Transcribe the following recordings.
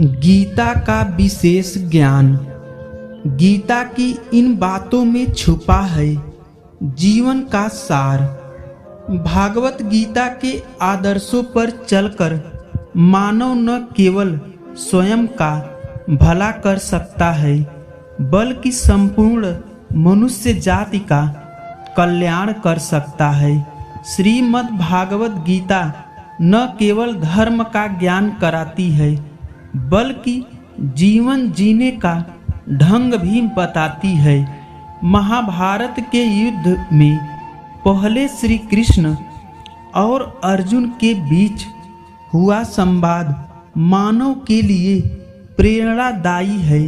गीता का विशेष ज्ञान। गीता की इन बातों में छुपा है जीवन का सार। भागवत गीता के आदर्शों पर चलकर मानव न केवल स्वयं का भला कर सकता है बल्कि संपूर्ण मनुष्य जाति का कल्याण कर सकता है। श्रीमद् भागवत गीता न केवल धर्म का ज्ञान कराती है बल्कि जीवन जीने का ढंग भी बताती है। महाभारत के युद्ध में पहले श्री कृष्ण और अर्जुन के बीच हुआ संवाद मानव के लिए प्रेरणादायी है।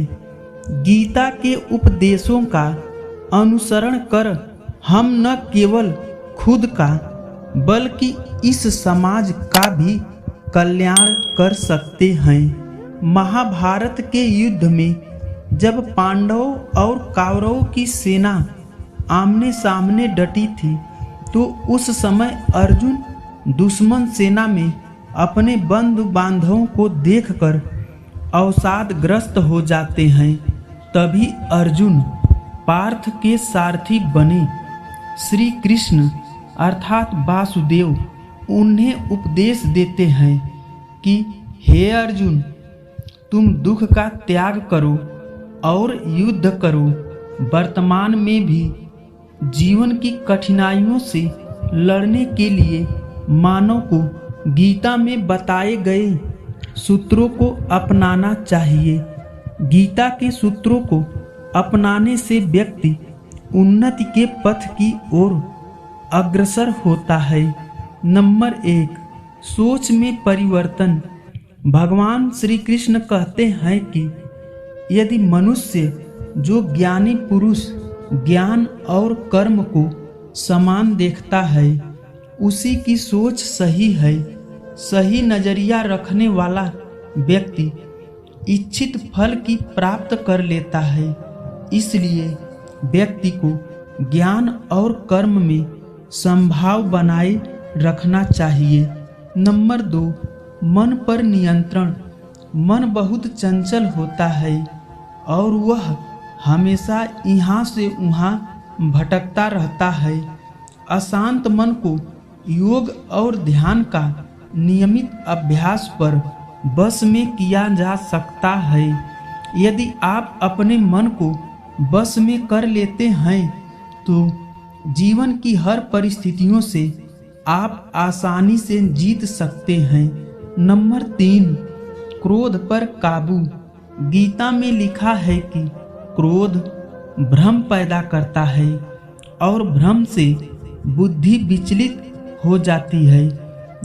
गीता के उपदेशों का अनुसरण कर हम न केवल खुद का बल्कि इस समाज का भी कल्याण कर सकते हैं। महाभारत के युद्ध में जब पांडवों और कौरवों की सेना आमने सामने डटी थी तो उस समय अर्जुन दुश्मन सेना में अपने बंधु बांधवों को देखकर अवसादग्रस्त हो जाते हैं। तभी अर्जुन पार्थ के सारथी बने। श्री कृष्ण अर्थात वासुदेव उन्हें उपदेश देते हैं कि हे अर्जुन, तुम दुख का त्याग करो और युद्ध करो। वर्तमान में भी जीवन की कठिनाइयों से लड़ने के लिए मानव को गीता में बताए गए सूत्रों को अपनाना चाहिए। गीता के सूत्रों को अपनाने से व्यक्ति उन्नति के पथ की ओर अग्रसर होता है। नंबर 1, सोच में परिवर्तन। भगवान श्री कृष्ण कहते हैं कि यदि मनुष्य जो ज्ञानी पुरुष ज्ञान और कर्म को समान देखता है उसी की सोच सही है। सही नजरिया रखने वाला व्यक्ति इच्छित फल की प्राप्त कर लेता है। इसलिए व्यक्ति को ज्ञान और कर्म में समभाव बनाए रखना चाहिए। नंबर 2, मन पर नियंत्रण। मन बहुत चंचल होता है और वह हमेशा यहाँ से वहाँ भटकता रहता है। अशांत मन को योग और ध्यान का नियमित अभ्यास पर बस में किया जा सकता है। यदि आप अपने मन को बस में कर लेते हैं तो जीवन की हर परिस्थितियों से आप आसानी से जीत सकते हैं। नंबर 3, क्रोध पर काबू। गीता में लिखा है कि क्रोध भ्रम पैदा करता है और भ्रम से बुद्धि विचलित हो जाती है।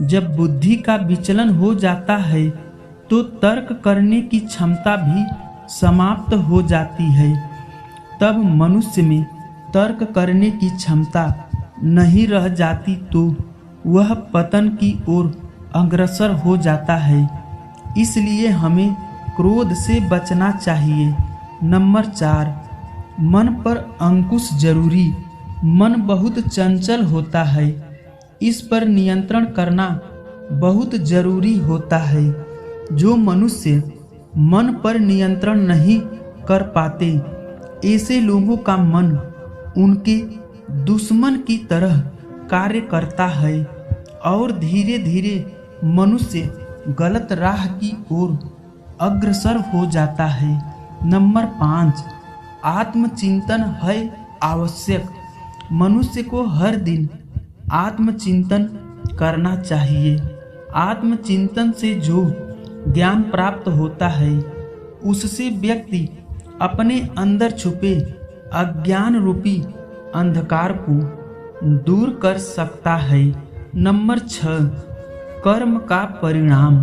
जब बुद्धि का विचलन हो जाता है तो तर्क करने की क्षमता भी समाप्त हो जाती है। तब मनुष्य में तर्क करने की क्षमता नहीं रह जाती तो वह पतन की ओर अग्रसर हो जाता है। इसलिए हमें क्रोध से बचना चाहिए। नंबर 4, मन पर अंकुश जरूरी। मन बहुत चंचल होता है, इस पर नियंत्रण करना बहुत जरूरी होता है। जो मनुष्य मन पर नियंत्रण नहीं कर पाते ऐसे लोगों का मन उनके दुश्मन की तरह कार्य करता है और धीरे धीरे मनुष्य गलत राह की ओर अग्रसर हो जाता है। नंबर 5, आत्मचिंतन है आवश्यक। मनुष्य को हर दिन आत्मचिंतन करना चाहिए। आत्मचिंतन से जो ज्ञान प्राप्त होता है उससे व्यक्ति अपने अंदर छुपे अज्ञान रूपी अंधकार को दूर कर सकता है। नंबर 6, कर्म का परिणाम।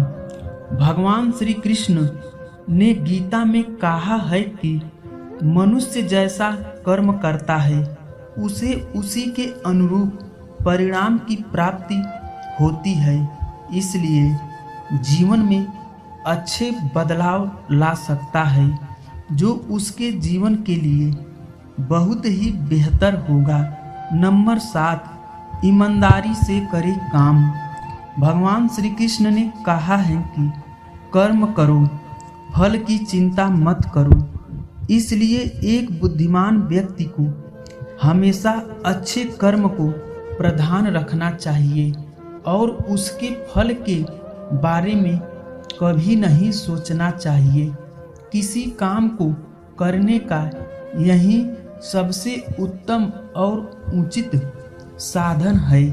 भगवान श्री कृष्ण ने गीता में कहा है कि मनुष्य जैसा कर्म करता है उसे उसी के अनुरूप परिणाम की प्राप्ति होती है। इसलिए जीवन में अच्छे बदलाव ला सकता है जो उसके जीवन के लिए बहुत ही बेहतर होगा। नंबर 7, ईमानदारी से करे काम। भगवान श्री कृष्ण ने कहा है कि कर्म करो फल की चिंता मत करो। इसलिए एक बुद्धिमान व्यक्ति को हमेशा अच्छे कर्म को प्रधान रखना चाहिए और उसके फल के बारे में कभी नहीं सोचना चाहिए। किसी काम को करने का यही सबसे उत्तम और उचित साधन है।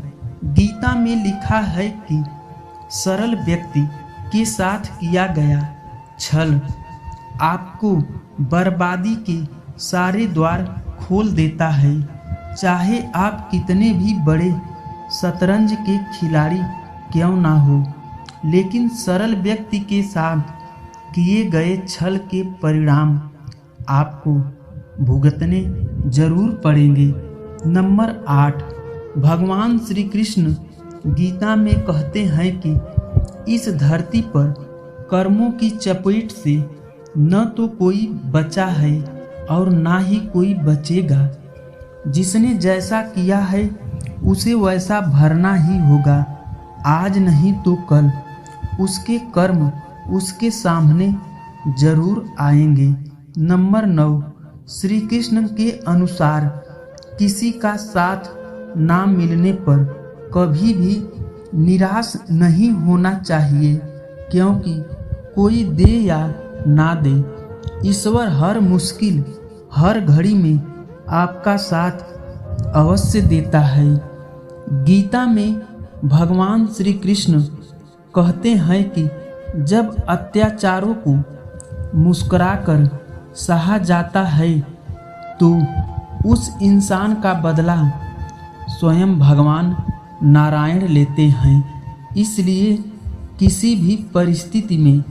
गीता में लिखा है कि सरल व्यक्ति के साथ किया गया छल आपको बर्बादी के सारे द्वार खोल देता है। चाहे आप कितने भी बड़े शतरंज के खिलाड़ी क्यों ना हो, लेकिन सरल व्यक्ति के साथ किए गए छल के परिणाम आपको भुगतने जरूर पड़ेंगे। नंबर 8, भगवान श्री कृष्ण गीता में कहते हैं कि इस धरती पर कर्मों की चपेट से न तो कोई बचा है और ना ही कोई बचेगा। जिसने जैसा किया है उसे वैसा भरना ही होगा। आज नहीं तो कल उसके कर्म उसके सामने जरूर आएंगे। नंबर 9, श्री कृष्ण के अनुसार किसी का साथ ना मिलने पर कभी भी निराश नहीं होना चाहिए, क्योंकि कोई दे या ना दे, ईश्वर हर मुश्किल हर घड़ी में आपका साथ अवश्य देता है। गीता में भगवान श्री कृष्ण कहते हैं कि जब अत्याचारों को मुस्कुराकर सहा जाता है तो उस इंसान का बदला स्वयं भगवान नारायण लेते हैं। इसलिए किसी भी परिस्थिति में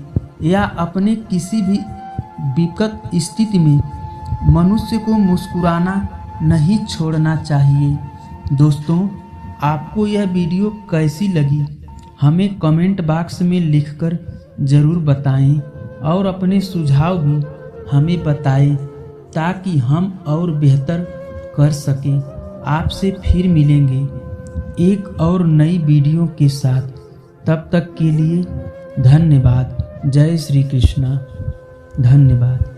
या अपने किसी भी विकट स्थिति में मनुष्य को मुस्कुराना नहीं छोड़ना चाहिए। दोस्तों, आपको यह वीडियो कैसी लगी हमें कमेंट बॉक्स में लिखकर ज़रूर बताएं और अपने सुझाव भी हमें बताएं ताकि हम और बेहतर कर सकें। आपसे फिर मिलेंगे एक और नई वीडियो के साथ। तब तक के लिए धन्यवाद। जय श्री कृष्णा। धन्यवाद।